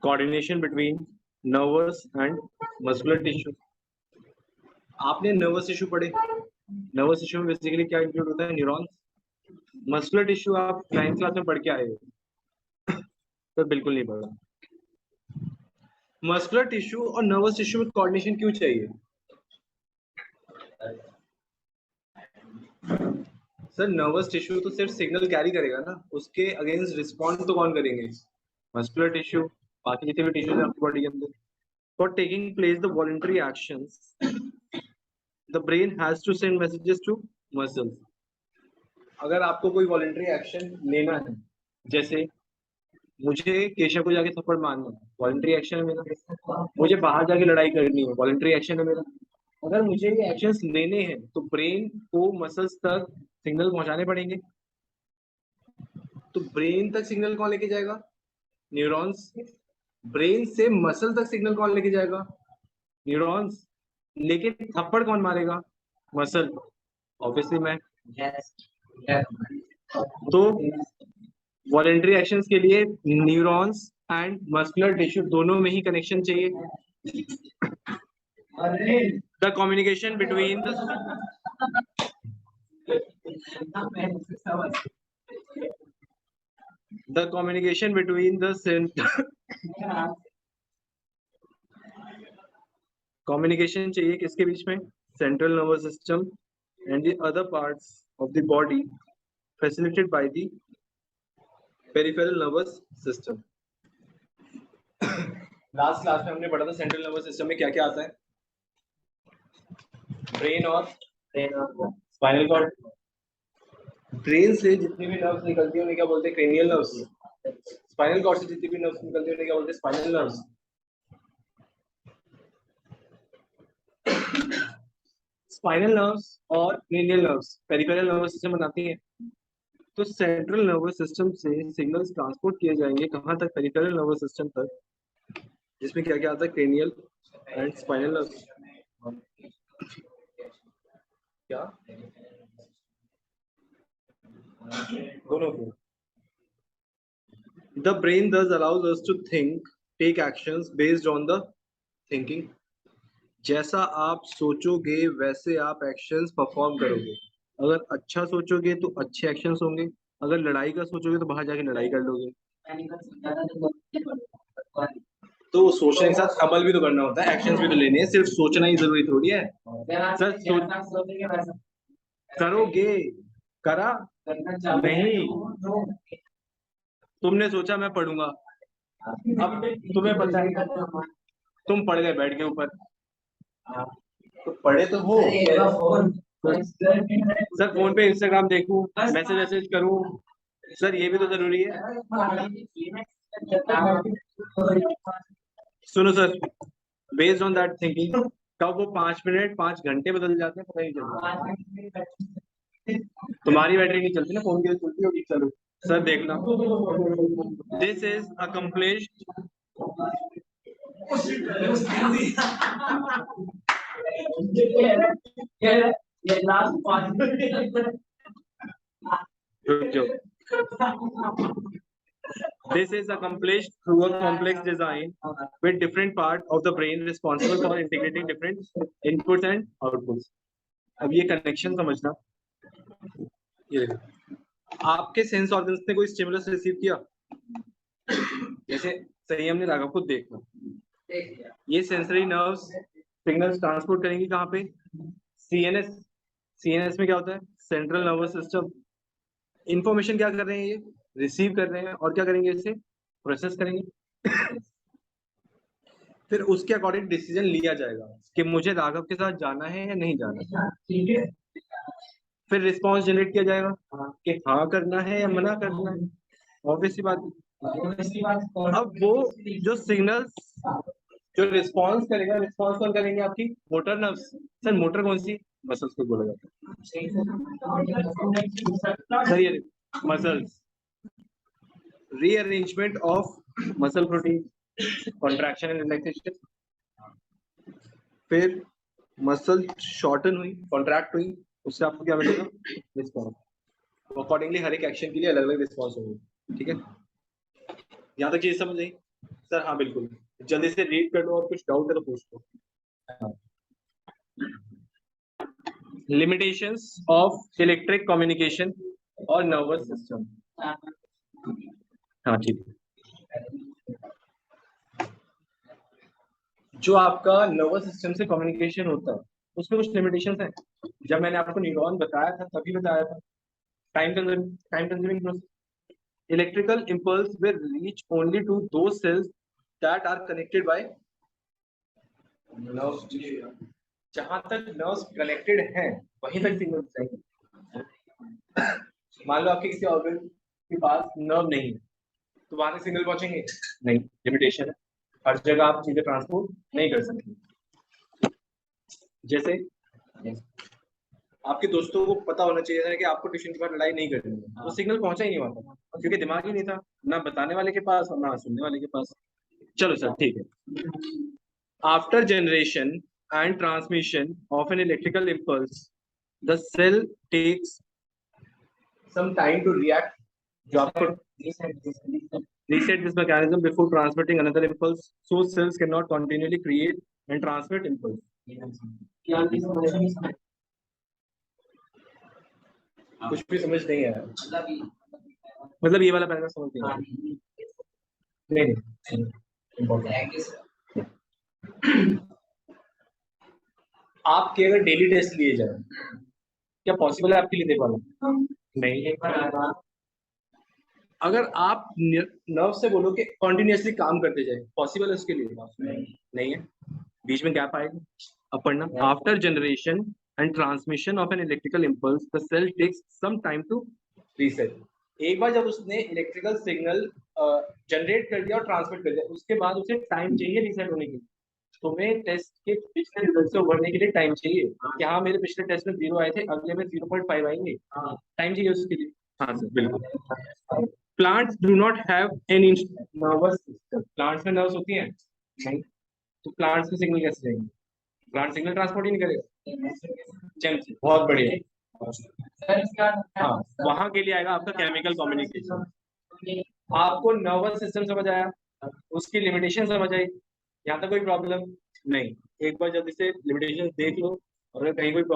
Coordination between nervous and muscular tissue. आपने nervous tissue पढ़े, nervous tissue में basically क्या इंक्लूड होता है, न्यूरॉन्स। मस्कुलर टिश्यू आप 9th क्लास में पढ़ के आए हो तो बिल्कुल नहीं पढ़ा। मस्कुलर टिश्यू और नर्वस टिश्यू में कोऑर्डिनेशन क्यों चाहिए? सर नर्वस टिश्यू तो सिर्फ सिग्नल कैरी करेगा ना, उसके अगेंस्ट रिस्पॉन्ड तो कौन करेंगे? मस्कुलर टिश्यू, बाकी जितने भी टिश्यूज हैं आपकी बॉडी के अंदर। For taking place the voluntary actions the brain has to send messages to muscles. अगर आपको कोई वॉलंटरी एक्शन लेना है, जैसे मुझे केशव को जाके थप्पड़ मारना है, वॉलंटरी एक्शन है मेरा। मुझे बाहर जाके लड़ाई करनी है, वॉलंटरी एक्शन है मेरा। अगर मुझे ये एक्शंस लेने हैं तो ब्रेन को मसल्स तक सिग्नल पहुंचाने पड़ेंगे। तो ब्रेन तक सिग्नल कौन लेके जाएगा? न्यूरॉन्स। ब्रेन से मसल तक सिग्नल कौन लेके जाएगा? न्यूरॉन्स। लेकिन थप्पड़ कौन मारेगा? मसल, ऑब्वियसली मैं। तो वॉलंटरी एक्शंस के लिए न्यूरॉन्स एंड मस्कुलर टिश्यू दोनों में ही कनेक्शन चाहिए। द कम्युनिकेशन बिटवीन कम्युनिकेशन चाहिए किसके बीच में? Central nervous system and the other parts of the body facilitated by the peripheral nervous system. Last class में हमने पढ़ा था सेंट्रल नर्वस सिस्टम में क्या क्या आता है। ब्रेन और स्पाइनल कॉर्ड। ब्रेन से जितनी भी नर्व्स निकलती है उन्हें क्या बोलते हैं? Cranial nerves. स्पाइनल कॉर्ड से जितनी भी नर्व्स निकलती है उन्हें क्या बोलते हैं? Spinal nerves. स्पाइनल नर्व्स और cranial nerves peripheral nervous system बनाती हैं। तो सेंट्रल नर्वस सिस्टम से सिग्नल्स ट्रांसपोर्ट किए जाएंगे कहाँ तक? पेरिफेरल नर्वस सिस्टम तक, जिसमें क्या क्या आता है? Cranial and spinal nerves. क्या दोनों को? The brain thus allows us to think, take actions based on the thinking. जैसा आप सोचोगे वैसे आप एक्शंस परफॉर्म करोगे। अगर अच्छा सोचोगे तो अच्छे एक्शंस होंगे, अगर लड़ाई का सोचोगे तो बाहर जाके लड़ाई कर लोगे। तो सोचने के साथ अमल भी तो करना होता है, एक्शंस भी तो लेने हैं, सिर्फ सोचना ही जरूरी थोड़ी है। सर करोगे, करा नहीं। तुमने सोचा मैं पढ़ूंगा, अब तुम्हें पता है तुम पढ़ गए बैठ के ऊपर, तो पढ़े तो हो। सर फोन पे इंस्टाग्राम देखूं, मैसेज वैसेज करूं, सर ये भी तो जरूरी है। सुनो sir, based on that thinking कब वो 5 मिनट 5 घंटे बदल जाते हैं पता ही नहीं चलता। तुम्हारी बैटरी नहीं चलती ना, फोन की चलती होगी। चलो सर देखना, this is accomplished This is accomplished through a complex design with different parts of the brain responsible for integrating different inputs and outputs. अब ये कनेक्शन समझना, ये आपके सेंस ऑर्गन्स ने कोई स्टिमुलस रिसीव किया, जैसे संयम ने राघव को देखा, ये सेंसरी नर्व्स सिग्नल्स ट्रांसपोर्ट करेंगी कहाँ पे? सीएनएस। सीएनएस में क्या होता है? Central nervous system. इंफॉर्मेशन क्या कर रहे हैं? ये रिसीव कर रहे हैं और क्या करेंगे? इसे प्रोसेस करेंगे। फिर उसके अकॉर्डिंग डिसीजन लिया जाएगा कि मुझे राघव के साथ जाना है या नहीं जाना। ठीक है, फिर रिस्पांस जनरेट किया जाएगा कि हाँ करना है या मना करना है। ऑब्वियसली बात। अब वो जो सिग्नल्स जो रिस्पांस करेगा, रिस्पांस कौन करेंगे? आपकी मोटर नर्व्स। सर मोटर कौन सी? मसल्स को बोला जाता है। सर ये muscles, rearrangement of muscle protein, contraction and relaxation. फिर मसल शॉर्टन हुई, कॉन्ट्रैक्ट हुई, उससे आपको क्या मिलेगा? रिस्पॉन्स। तो अकॉर्डिंगली हर एक एक्शन के लिए अलग अलग रिस्पॉन्स होंगे। ठीक है, यहाँ तक चीज समझ आई? सर हाँ बिल्कुल, जल्दी से रीड कर लो और कुछ डाउट है तो पूछ लो। लिमिटेशंस ऑफ इलेक्ट्रिक कम्युनिकेशन और नर्वस सिस्टम। हाँ ठीक है। जो आपका नर्वस सिस्टम से कम्युनिकेशन होता है उसमें कुछ लिमिटेशंस हैं। जब मैंने आपको न्यूरॉन बताया था तभी बताया था, time consuming process. Electrical impulse will reach only to those cells that are connected by nerves tissue। जहां तक नर्व्स कनेक्टेड हैं वहीं तक सिग्नल जाएंगे। मान लो आपके किसी ऑर्गन के पास नर्व नहीं है तो वहां से सिग्नल पहुंचेंगे नहीं, लिमिटेशन है। हर जगह आप चीजें ट्रांसपोर्ट नहीं कर सकते। जैसे आपके दोस्तों को पता होना चाहिए था कि आपको ट्यूशन के बाद लड़ाई नहीं करनी है, वो सिग्नल पहुंचा ही नहीं वहां तक क्योंकि दिमाग ही नहीं था, ना बताने वाले के पास और ना सुनने वाले के पास। चलो सर ठीक है। After generation and transmission of an electrical impulse the cell takes some time to react. जो आपको reset this mechanism before transmitting another impulse, so cells cannot continually create and transmit impulse। कुछ भी समझ नहीं आया, मतलब ये वाला पैराग्राफ समझ नहीं आया। नहीं आपके अगर डेली टेस्ट लिए जाए क्या पॉसिबल है आपके लिए दे पाना? नहीं। अगर आप नर्व से बोलो कि कॉन्टिन्यूसली काम करते जाए, पॉसिबल है उसके लिए? नहीं है, बीच में गैप आएगा। अब पढ़ना, after generation and transmission of an electrical impulse the cell takes some time to reset. एक बार जब उसने इलेक्ट्रिकल सिग्नल जनरेट कर दिया और ट्रांसमिट कर दिया, उसके बाद उसे टाइम चाहिए रीसेट होने के लिए। तुम्हें टेस्ट के पिछले रिजल्ट से उभरने के लिए टाइम चाहिए कि हाँ मेरे पिछले टेस्ट में 0 आए थे, अगले में 0.5 आएंगे, टाइम चाहिए उसके लिए। हाँ सर बिल्कुल। Plants do not have any nervous system. Plants में नर्व्स होती हैं नहीं, तो प्लांट्स में सिग्नल कैसे जाएंगे? प्लांट सिग्नल ट्रांसपोर्ट ही नहीं करेगा। चल बहुत बढ़िया। हाँ वहां के लिए आएगा आपका केमिकल कम्युनिकेशन। आपको नर्वस सिस्टम समझ आया, उसकी लिमिटेशन समझ आई, यहाँ तक कोई प्रॉब्लम नहीं। एक बार जल्दी से लिमिटेशन देख लो और अगर कहीं कोई